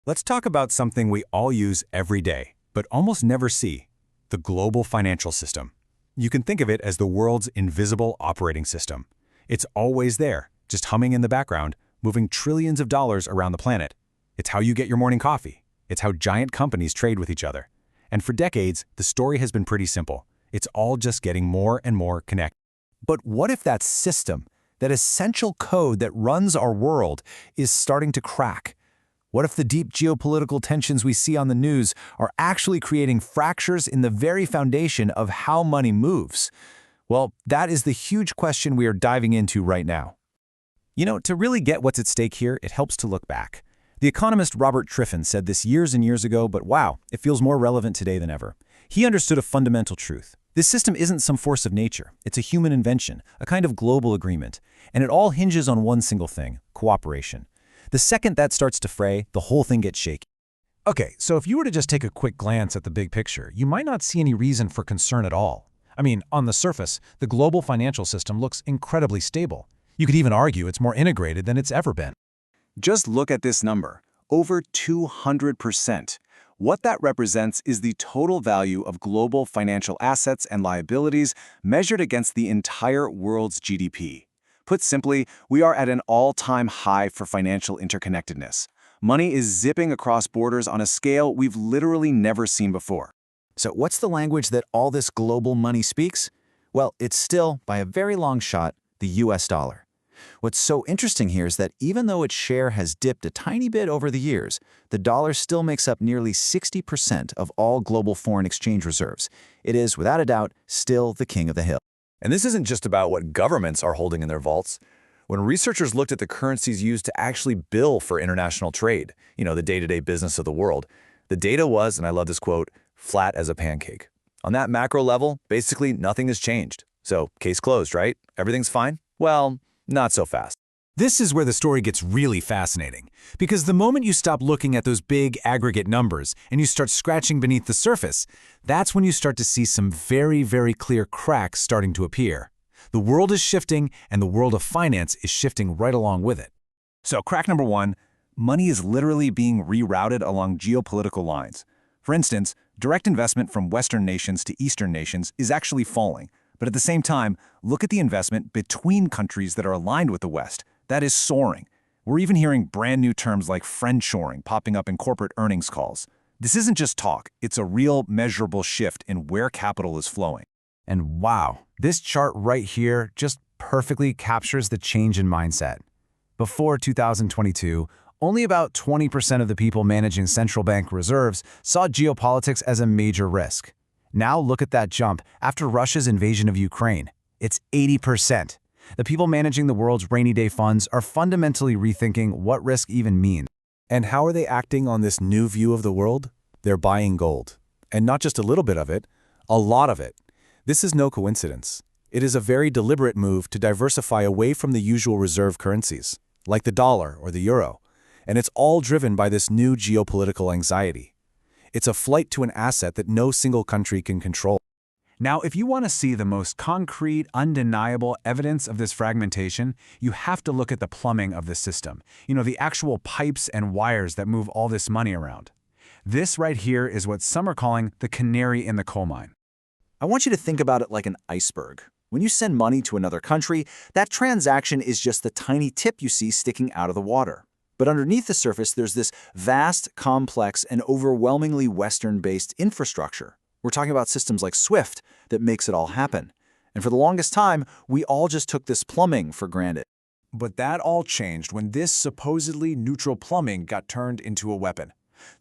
Let's talk about something we all use every day, but almost never see: the global financial system. You can think of it as the world's invisible operating system. It's always there, just humming in the background, moving trillions of dollars around the planet. It's how you get your morning coffee. It's how giant companies trade with each other. And for decades, the story has been pretty simple. It's all just getting more and more connected. But what if that system, that essential code that runs our world, is starting to crack? What if the deep geopolitical tensions we see on the news are actually creating fractures in the very foundation of how money moves? Well, that is the huge question we are diving into right now. To really get what's at stake here, it helps to look back. The economist Robert Triffin said this years and years ago, but wow, it feels more relevant today than ever. He understood a fundamental truth. This system isn't some force of nature. It's a human invention, a kind of global agreement. And it all hinges on one single thing: cooperation. The second that starts to fray, the whole thing gets shaky. Okay, so if you were to just take a quick glance at the big picture, you might not see any reason for concern at all. I mean, on the surface, the global financial system looks incredibly stable. You could even argue it's more integrated than it's ever been. Just look at this number, over 200%. What that represents is the total value of global financial assets and liabilities measured against the entire world's GDP. Put simply, we are at an all-time high for financial interconnectedness. Money is zipping across borders on a scale we've literally never seen before. So what's the language that all this global money speaks? Well, it's still, by a very long shot, the US dollar. What's so interesting here is that even though its share has dipped a tiny bit over the years, the dollar still makes up nearly 60% of all global foreign exchange reserves. It is, without a doubt, still the king of the hill. And this isn't just about what governments are holding in their vaults. When researchers looked at the currencies used to actually bill for international trade, the day-to-day business of the world, the data was, and I love this quote, flat as a pancake. On that macro level, basically nothing has changed. So, case closed, right? Everything's fine? Well, not so fast. This is where the story gets really fascinating, because the moment you stop looking at those big aggregate numbers and you start scratching beneath the surface, that's when you start to see some very, very clear cracks starting to appear. The world is shifting, and the world of finance is shifting right along with it. So crack number one, money is literally being rerouted along geopolitical lines. For instance, direct investment from Western nations to Eastern nations is actually falling. But at the same time, look at the investment between countries that are aligned with the West. That is soaring. We're even hearing brand new terms like friendshoring popping up in corporate earnings calls. This isn't just talk, it's a real measurable shift in where capital is flowing. And wow, this chart right here just perfectly captures the change in mindset. Before 2022, only about 20% of the people managing central bank reserves saw geopolitics as a major risk. Now look at that jump after Russia's invasion of Ukraine. It's 80%. The people managing the world's rainy day funds are fundamentally rethinking what risk even means. And how are they acting on this new view of the world? They're buying gold. And not just a little bit of it, a lot of it. This is no coincidence. It is a very deliberate move to diversify away from the usual reserve currencies, like the dollar or the euro. And it's all driven by this new geopolitical anxiety. It's a flight to an asset that no single country can control. Now, if you want to see the most concrete, undeniable evidence of this fragmentation, you have to look at the plumbing of the system. The actual pipes and wires that move all this money around. This right here is what some are calling the canary in the coal mine. I want you to think about it like an iceberg. When you send money to another country, that transaction is just the tiny tip you see sticking out of the water. But underneath the surface, there's this vast, complex, and overwhelmingly Western-based infrastructure. We're talking about systems like SWIFT that makes it all happen. And for the longest time, we all just took this plumbing for granted. But that all changed when this supposedly neutral plumbing got turned into a weapon.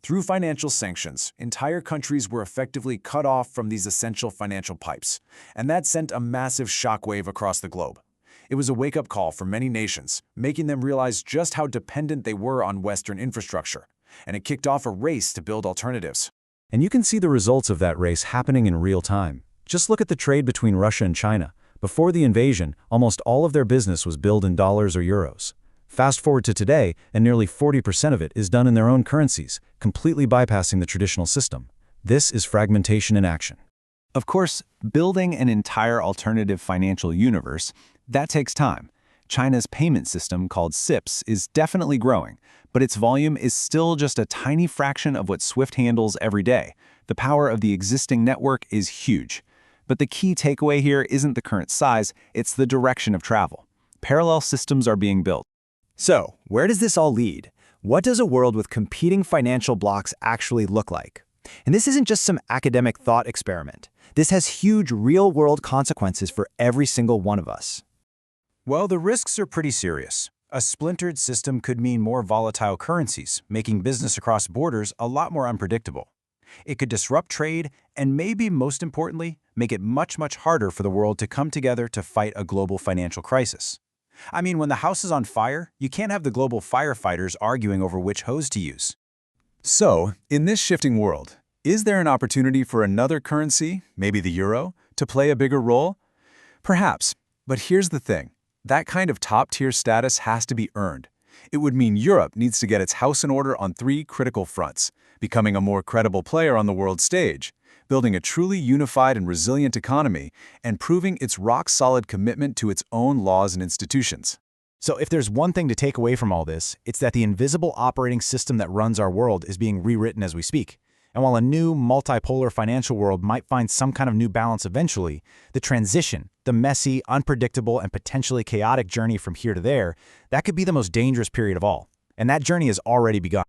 Through financial sanctions, entire countries were effectively cut off from these essential financial pipes. And that sent a massive shockwave across the globe. It was a wake-up call for many nations, making them realize just how dependent they were on Western infrastructure. And it kicked off a race to build alternatives. And you can see the results of that race happening in real time. Just look at the trade between Russia and China. Before the invasion, almost all of their business was billed in dollars or euros. Fast forward to today, and nearly 40% of it is done in their own currencies, completely bypassing the traditional system. This is fragmentation in action. Of course, building an entire alternative financial universe, that takes time. China's payment system, called SIPS, is definitely growing, but its volume is still just a tiny fraction of what SWIFT handles every day. The power of the existing network is huge. But the key takeaway here isn't the current size, it's the direction of travel. Parallel systems are being built. So, where does this all lead? What does a world with competing financial blocks actually look like? And this isn't just some academic thought experiment. This has huge real-world consequences for every single one of us. Well, the risks are pretty serious. A splintered system could mean more volatile currencies, making business across borders a lot more unpredictable. It could disrupt trade and maybe, most importantly, make it much harder for the world to come together to fight a global financial crisis. I mean, when the house is on fire, you can't have the global firefighters arguing over which hose to use. So, in this shifting world, is there an opportunity for another currency, maybe the euro, to play a bigger role? Perhaps, but here's the thing. That kind of top-tier status has to be earned. It would mean Europe needs to get its house in order on 3 critical fronts: becoming a more credible player on the world stage, building a truly unified and resilient economy, and proving its rock-solid commitment to its own laws and institutions. So if there's one thing to take away from all this, it's that the invisible operating system that runs our world is being rewritten as we speak. And while a new, multipolar financial world might find some kind of new balance eventually, the transition, the messy, unpredictable, and potentially chaotic journey from here to there, that could be the most dangerous period of all. And that journey has already begun.